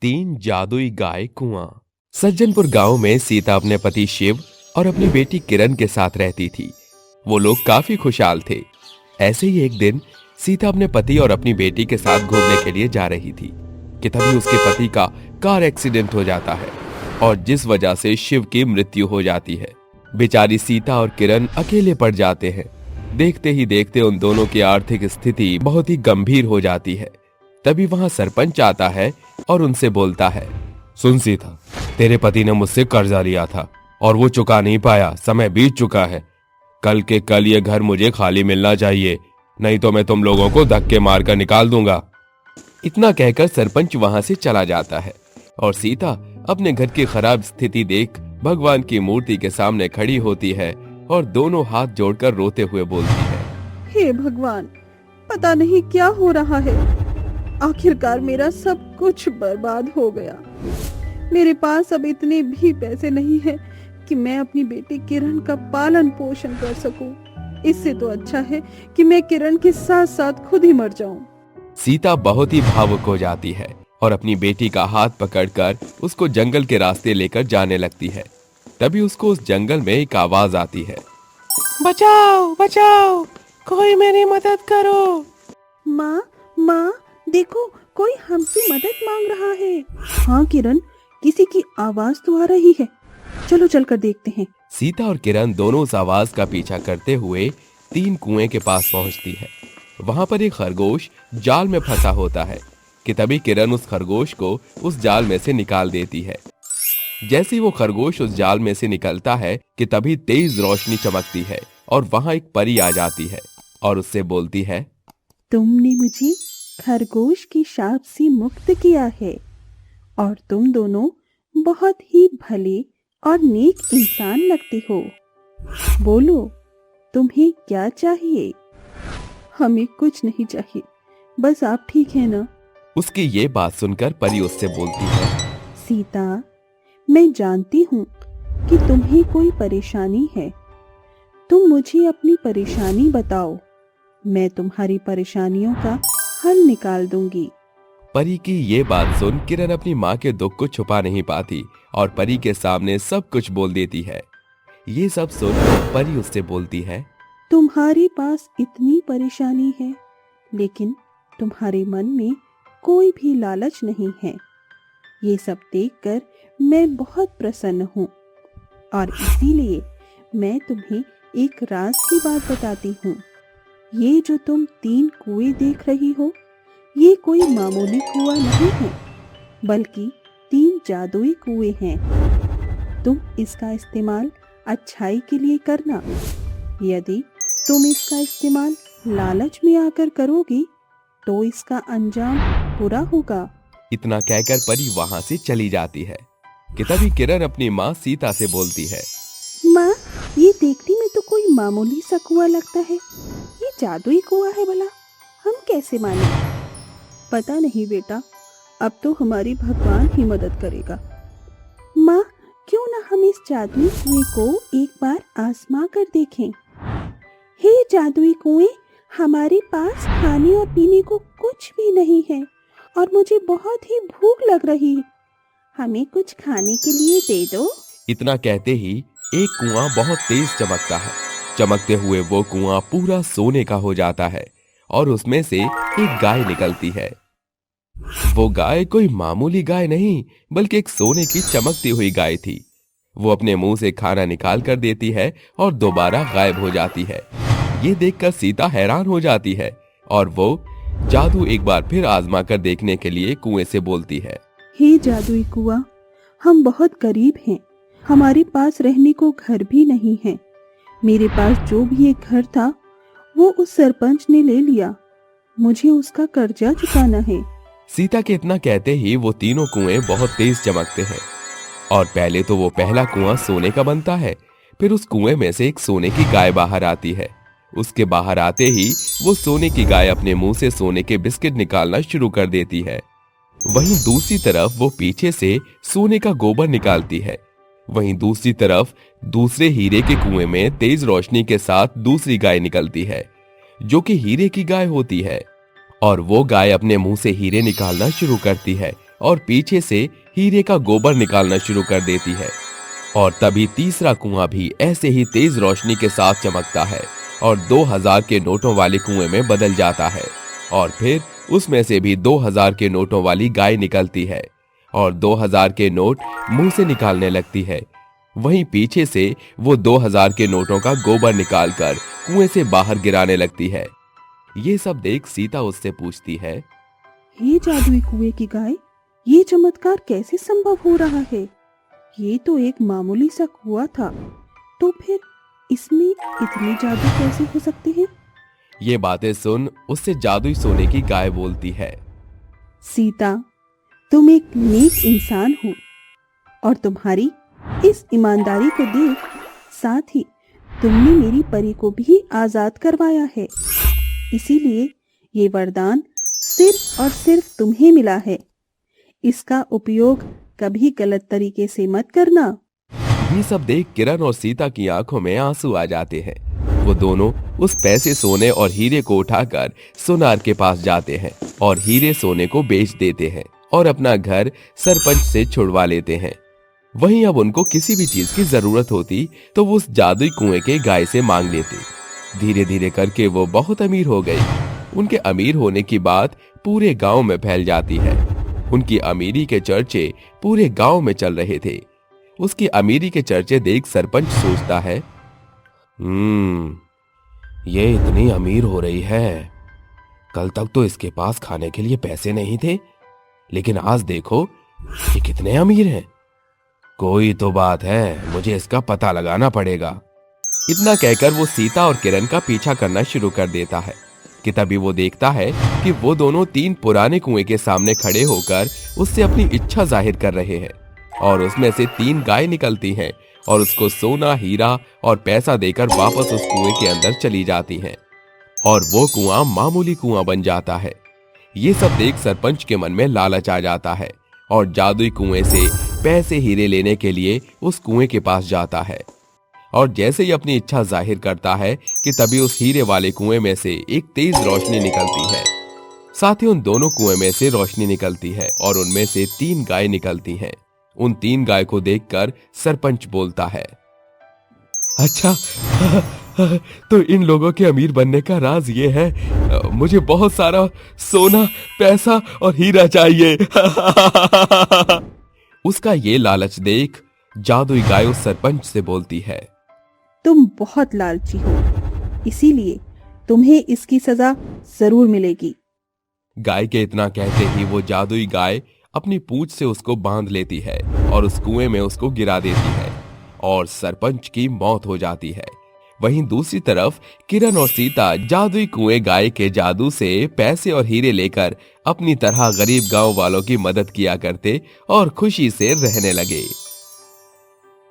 तीन जादुई गाय कुआं। सज्जनपुर गांव में सीता अपने पति शिव और अपनी बेटी किरण के साथ रहती थी। वो लोग काफी खुशहाल थे। ऐसे ही एक दिन सीता अपने पति और अपनी बेटी के साथ घूमने के लिए जा रही थी कि तभी उसके पति का कार एक्सीडेंट हो जाता है और जिस वजह से शिव की मृत्यु हो जाती है। बेचारी सीता और किरण अकेले पड़ जाते हैं। देखते ही देखते उन दोनों की आर्थिक स्थिति बहुत ही गंभीर हो जाती है। तभी वहां सरपंच आता है और उनसे बोलता है, सुन सीता, तेरे पति ने मुझसे कर्जा लिया था और वो चुका नहीं पाया। समय बीत चुका है। कल के कल ये घर मुझे खाली मिलना चाहिए, नहीं तो मैं तुम लोगों को धक्के मारकर निकाल दूंगा। इतना कहकर सरपंच वहां से चला जाता है और सीता अपने घर की खराब स्थिति देख भगवान की मूर्ति के सामने खड़ी होती है और दोनों हाथ जोड़कर रोते हुए बोलती है, हे भगवान, पता नहीं क्या हो रहा है। आखिरकार मेरा सब कुछ बर्बाद हो गया। मेरे पास अब इतने भी पैसे नहीं हैं कि मैं अपनी बेटी किरण का पालन पोषण कर सकूं। इससे तो अच्छा है कि मैं किरण के साथ साथ खुद ही मर जाऊं। सीता बहुत ही भावुक हो जाती है और अपनी बेटी का हाथ पकड़कर उसको जंगल के रास्ते लेकर जाने लगती है। तभी उसको उस जंगल में एक आवाज आती है, बचाओ बचाओ, कोई मेरी मदद करो। माँ माँ, देखो कोई हमसे मदद मांग रहा है। हाँ किरण, किसी की आवाज तो आ रही है। चलो चलकर देखते हैं। सीता और किरण दोनों उस आवाज का पीछा करते हुए तीन कुएं के पास पहुंचती है। वहां पर एक खरगोश जाल में फंसा होता है कि तभी किरण उस खरगोश को उस जाल में से निकाल देती है। जैसे ही वो खरगोश उस जाल में से निकलता है कि तभी तेज रोशनी चमकती है और वहां एक परी आ जाती है और उससे बोलती है, तुमने मुझे खरगोश की शाप से मुक्त किया है और तुम दोनों बहुत ही भले और नेक इंसान लगते हो। बोलो, तुम्हें क्या चाहिए? हमें कुछ नहीं चाहिए, बस आप ठीक है ना? उसकी ये बात सुनकर परी उससे बोलती है, सीता, मैं जानती हूँ कि तुम्हें कोई परेशानी है। तुम मुझे अपनी परेशानी बताओ, मैं तुम्हारी परेशानियों का हल निकाल दूंगी। परी की ये बात सुन किरण अपनी माँ के दुख को छुपा नहीं पाती और परी के सामने सब कुछ बोल देती है। ये सब सुन परी उससे बोलती है, तुम्हारे पास इतनी परेशानी है, लेकिन तुम्हारे मन में कोई भी लालच नहीं है। ये सब देखकर मैं बहुत प्रसन्न हूँ और इसीलिए मैं तुम्हें एक राज की बात बताती हूँ। ये जो तुम तीन कुएं देख रही हो, ये कोई मामूली कुआं नहीं है, बल्कि तीन जादुई कुएं हैं। तुम इसका इस्तेमाल अच्छाई के लिए करना। यदि तुम इसका इस्तेमाल लालच में आकर करोगी तो इसका अंजाम बुरा होगा। इतना कहकर परी वहां से चली जाती है कि तभी किरण अपनी माँ सीता से बोलती है, माँ, ये देखने में तो कोई मामूली सा कुआं लगता है। ये जादुई कुआं है भला, हम कैसे माने? पता नहीं बेटा, अब तो हमारी भगवान ही मदद करेगा। माँ, क्यों ना हम इस जादुई कुएं को एक बार आजमा कर देखें। हे जादुई कुएं, हमारे पास खाने और पीने को कुछ भी नहीं है और मुझे बहुत ही भूख लग रही है। हमें कुछ खाने के लिए दे दो। इतना कहते ही एक कुआं बहुत तेज चमकता है। चमकते हुए वो कुआं पूरा सोने का हो जाता है और उसमें से एक गाय निकलती है। वो गाय कोई मामूली गाय नहीं, बल्कि एक सोने की चमकती हुई गाय थी। वो अपने मुंह से खाना निकाल कर देती है और दोबारा गायब हो जाती है। ये देखकर सीता हैरान हो जाती है और वो जादू एक बार फिर आजमा कर देखने के लिए कुएं से बोलती है, हे जादुई कुआं, हम बहुत गरीब हैं। हमारे पास रहने को घर भी नहीं है। मेरे पास जो भी एक घर था वो उस सरपंच ने ले लिया। मुझे उसका कर्जा चुकाना है। सीता के इतना कहते ही वो तीनों कुएं बहुत तेज चमकते हैं और पहले तो वो पहला कुआं सोने का बनता है। फिर उस कुएं में से एक सोने की गाय बाहर आती है। उसके बाहर आते ही वो सोने की गाय अपने मुंह से सोने के बिस्किट निकालना शुरू कर देती है। वहीं दूसरी तरफ वो पीछे से सोने का गोबर निकालती है। वहीं दूसरी तरफ दूसरे हीरे के कुएं में तेज रोशनी के साथ दूसरी गाय निकलती है, जो कि हीरे की गाय होती है। और वो गाय अपने मुंह से हीरे निकालना शुरू करती है और पीछे से हीरे का गोबर निकालना शुरू कर देती है। और तभी तीसरा कुआं भी ऐसे ही तेज रोशनी के साथ चमकता है और 2000 के नोटों वाले कुएं में बदल जाता है। और फिर उसमें से भी 2000 के नोटों वाली गाय निकलती है और 2000 के नोट मुंह से निकालने लगती है। वहीं पीछे से वो 2000 के नोटों का गोबर निकालकर कुएं से बाहर गिराने लगती है। ये सब देख सीता उससे पूछती है, हे जादुई कुएं की गाय, ये चमत्कार कैसे संभव हो रहा है? ये तो एक मामूली सा कुआं था, तो फिर इसमें इतने जादू कैसे हो सकते हैं? ये बातें सुन उससे जादुई सोने की गाय बोलती है, सीता, तुम एक नेक इंसान हो और तुम्हारी इस ईमानदारी को देख साथ ही तुमने मेरी परी को भी आजाद करवाया है। इसीलिए ये वरदान सिर्फ और सिर्फ तुम्हें मिला है। इसका उपयोग कभी गलत तरीके से मत करना। ये सब देख किरण और सीता की आंखों में आंसू आ जाते हैं। वो दोनों उस पैसे, सोने और हीरे को उठाकर सुनार के पास जाते हैं और हीरे सोने को बेच देते हैं और अपना घर सरपंच से छुड़वा लेते हैं। वहीं अब उनको किसी भी चीज की जरूरत होती तो वो उस जादुई कुएं के गाय से मांग लेते। धीरे धीरे करके वो बहुत अमीर हो गई। उनके अमीर होने की बात पूरे गांव में फैल जाती है। उनकी अमीरी के चर्चे पूरे गांव में चल रहे थे। उसकी अमीरी के चर्चे देख सरपंच सोचता है, ये इतनी अमीर हो रही है। कल तक तो इसके पास खाने के लिए पैसे नहीं थे, लेकिन आज देखो ये कितने अमीर हैं। कोई तो बात है, मुझे इसका पता लगाना पड़ेगा। इतना कहकर वो सीता और किरण का पीछा करना शुरू कर देता है कि तभी वो देखता है कि वो दोनों 3 पुराने कुएं के सामने खड़े होकर उससे अपनी इच्छा जाहिर कर रहे हैं और उसमें से 3 गाय निकलती हैं और उसको सोना, हीरा और पैसा देकर वापस उस कुएं के अंदर चली जाती हैं और वो कुआं मामूली कुआं बन जाता है। ये सब देख सरपंच के मन में लालच आ जाता है और जादुई कुएं से पैसे, हीरे लेने के लिए उस कुएं के पास जाता है। और जैसे ही अपनी इच्छा जाहिर करता है कि तभी उस हीरे वाले कुएं में से एक तेज रोशनी निकलती है। साथ ही उन दोनों कुएं में से रोशनी निकलती है और उनमें से 3 गाय निकलती हैं। उन 3 गाय को देखकर सरपंच बोलता है, अच्छा, तो इन लोगों के अमीर बनने का राज ये है, मुझे बहुत सारा सोना, पैसा और हीरा चाहिए। उसका ये लालच देख जादुई गाय उस सरपंच से बोलती है, तुम बहुत लालची हो, इसीलिए तुम्हें इसकी सजा जरूर मिलेगी। गाय के इतना कहते ही वो जादुई गाय अपनी पूंछ से उसको बांध लेती है और उस कुएं में उसको गिरा देती है और सरपंच की मौत हो जाती है। वहीं दूसरी तरफ किरण और सीता जादुई कुएं गाय के जादू से पैसे और हीरे लेकर अपनी तरह गरीब गांव वालों की मदद किया करते और खुशी से रहने लगे।